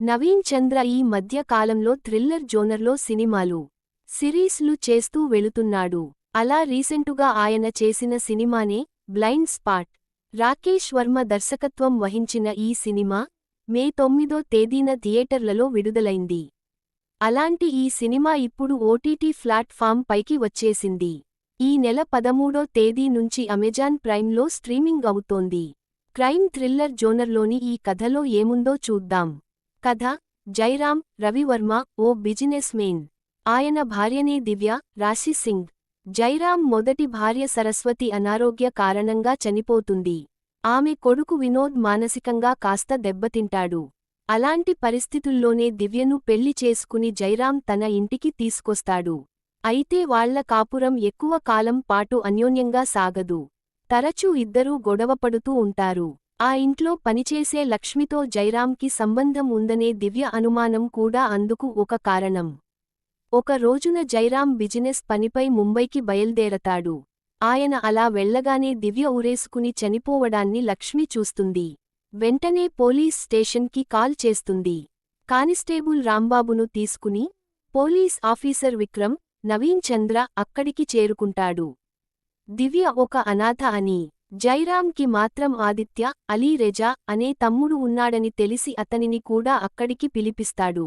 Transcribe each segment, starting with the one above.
నవీన్ చంద్ర ఈ మధ్య కాలంలో థ్రిల్లర్ జోనర్లో సినిమాలు, సిరీస్లు చేస్తూ వెళుతున్నాడు. అలా రీసెంటుగా ఆయన చేసిన సినిమానే బ్లైండ్ స్పాట్. రాకేష్ వర్మ దర్శకత్వం వహించిన ఈ సినిమా మే 9వ తేదీన థియేటర్లలో విడుదలైంది. అలాంటి ఈ సినిమా ఇప్పుడు ఓటీటీ ప్లాట్ఫామ్ పైకి వచ్చేసింది. ఈ నెల 13వ తేదీ నుంచి అమెజాన్ ప్రైమ్లో స్ట్రీమింగ్ అవుతోంది. క్రైమ్ థ్రిల్లర్ జోనర్లోని ఈ కథలో ఏముందో చూద్దాం. కథ: జైరాం రవివర్మ ఓ బిజినెస్ మెన్. ఆయన భార్యనే దివ్య రాశి సింగ్. జైరాం మొదటి భార్య సరస్వతి అనారోగ్య కారణంగా చనిపోతుంది. ఆమె కొడుకు వినోద్ మానసికంగా కాస్త దెబ్బతింటాడు. అలాంటి పరిస్థితుల్లోనే దివ్యను పెళ్లి చేసుకుని జైరాం తన ఇంటికి తీసుకొస్తాడు. అయితే వాళ్ల కాపురం ఎక్కువ కాలం పాటు అన్యోన్యంగా సాగదు. తరచూ ఇద్దరూ గొడవపడుతూ ఉంటారు. ఆ ఇంట్లో పనిచేసే లక్ష్మితో జైరాంకి సంబంధం ఉందనే దివ్య అనుమానం కూడా అందుకు ఒక కారణం. ఒక రోజున జైరాం బిజినెస్ పనిపై ముంబైకి బయల్దేరతాడు. ఆయన అలా వెళ్లగానే దివ్య ఉరేసుకుని చనిపోవడాన్ని లక్ష్మి చూస్తుంది. వెంటనే పోలీస్ స్టేషన్కి కాల్ చేస్తుంది. కానిస్టేబుల్ రాంబాబును తీసుకుని పోలీస్ ఆఫీసర్ విక్రమ్, నవీన్ చంద్ర అక్కడికి చేరుకుంటాడు. దివ్య ఒక అనాథ అని, జైరాంకి మాత్రం ఆదిత్య అలీ రెజా అనే తమ్ముడు ఉన్నాడని తెలిసి అతనిని కూడా అక్కడికి పిలిపిస్తాడు.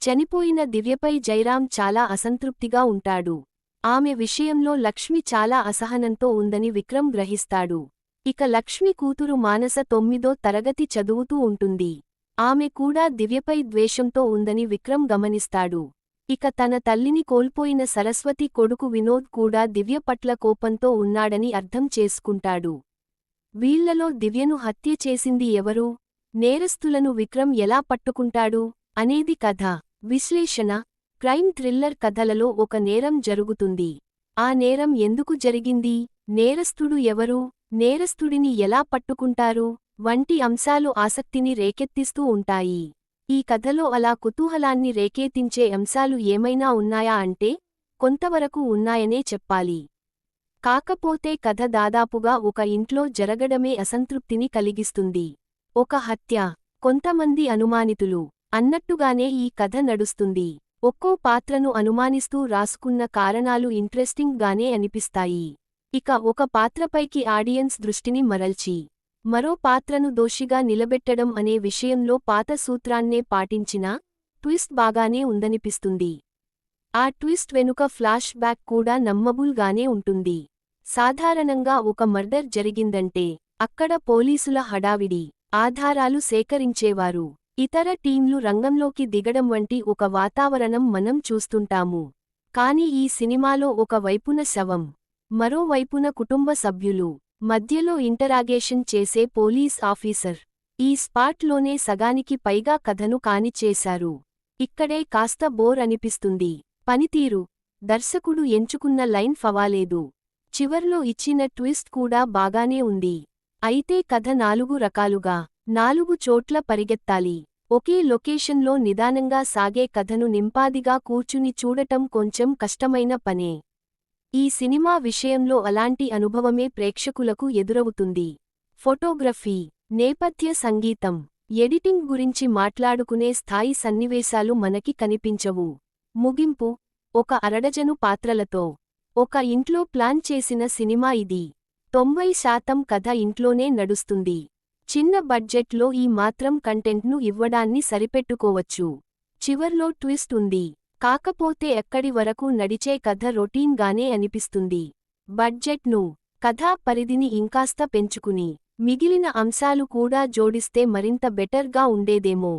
చనిపోయిన దివ్యపై జైరాం చాలా అసంతృప్తిగా ఉంటాడు. ఆమె విషయంలో లక్ష్మి చాలా అసహనంతో ఉందని విక్రమ్ గ్రహిస్తాడు. ఇక లక్ష్మి కూతురు మానస 9వ తరగతి చదువుతూ ఉంటుంది. ఆమె కూడా దివ్యపై ద్వేషంతో ఉందని విక్రమ్ గమనిస్తాడు. ఇక తన తల్లిని కోల్పోయిన సరస్వతి కొడుకు వినోద్ కూడా దివ్య పట్ల కోపంతో ఉన్నాడని అర్థం చేసుకుంటాడు. వీళ్లలో దివ్యను హత్య చేసింది ఎవరు? నేరస్తులను విక్రమ్ ఎలా పట్టుకుంటాడు అనేది కథ. విశ్లేషణ: క్రైమ్ థ్రిల్లర్ కథలలో ఒక నేరం జరుగుతుంది. ఆ నేరం ఎందుకు జరిగింది, నేరస్తుడు ఎవరు, నేరస్తుడిని ఎలా పట్టుకుంటారు వంటి అంశాలు ఆసక్తిని రేకెత్తిస్తూ ఉంటాయి. ఈ కథలో అలా కుతూహలాన్ని రేకెత్తించే అంశాలు ఏమైనా ఉన్నాయా అంటే కొంతవరకు ఉన్నాయనే చెప్పాలి. కాకపోతే కథ దాదాపుగా ఒక ఇంట్లో జరగడమే అసంతృప్తిని కలిగిస్తుంది. ఒక హత్య, కొంతమంది అనుమానితులు అన్నట్టుగానే ఈ కథ నడుస్తుంది. ఒక్కో పాత్రను అనుమానిస్తూ రాసుకున్న కారణాలు ఇంట్రెస్టింగ్ గానే అనిపిస్తాయి. ఇక ఒక పాత్రపైకి ఆడియన్స్ దృష్టిని మరల్చి మరో పాత్రను దోషిగా నిలబెట్టడం అనే విషయంలో పాత సూత్రాన్నే పాటించినా ట్విస్ట్ బాగానే ఉందనిపిస్తుంది. ఆ ట్విస్ట్ వెనుక ఫ్లాష్ బ్యాక్ కూడా నమ్మబుల్ గానే ఉంటుంది. సాధారణంగా ఒక మర్డర్ జరిగిందంటే అక్కడ పోలీసుల హడావిడి, ఆధారాలు సేకరించేవారు, ఇతర టీంలు రంగంలోకి దిగడం వంటి ఒక వాతావరణం మనం చూస్తుంటాము. కాని ఈ సినిమాలో ఒక వైపున శవం, మరోవైపున కుటుంబ సభ్యులు, మధ్యలో ఇంటరాగేషన్ చేసే పోలీస్ ఆఫీసర్. ఈ స్పాట్లోనే సగానికి పైగా కథను కానిచ్చేశారు. ఇక్కడే కాస్త బోర్ అనిపిస్తుంది. పనితీరు: దర్శకుడు ఎంచుకున్న లైన్ ఫవాలేదు. చివర్లో ఇచ్చిన ట్విస్ట్ కూడా బాగానే ఉంది. అయితే కథ 4 రకాలుగా 4 చోట్ల పరిగెత్తాలి. ఒకే లొకేషన్లో నిదానంగా సాగే కథను నింపాదిగా కూర్చుని చూడటం కొంచెం కష్టమైన పనే. ఈ సినిమా విషయంలో అలాంటి అనుభవమే ప్రేక్షకులకు ఎదురవుతుంది. ఫోటోగ్రఫీ, నేపథ్య సంగీతం, ఎడిటింగ్ గురించి మాట్లాడుకునే స్థాయి సన్నివేశాలు మనకి కనిపించవు. ముగింపు: ఒక అరడజను పాత్రలతో ఒక ఇంట్లో ప్లాన్ చేసిన సినిమా ఇది. 90% కథ ఇంట్లోనే నడుస్తుంది. చిన్న బడ్జెట్లో ఈ మాత్రం కంటెంట్ను ఇవ్వడాన్ని సరిపెట్టుకోవచ్చు. చివర్లో ట్విస్ట్ ఉంది. కాకపోతే ఎక్కడి వరకు నడిచే కథ రొటీన్ గానే అనిపిస్తుంది. బడ్జెట్ను, కథా పరిధిని ఇంకాస్త పెంచుకుని మిగిలిన అంశాలు కూడా జోడిస్తే మరింత బెటర్ గా ఉండేదేమో.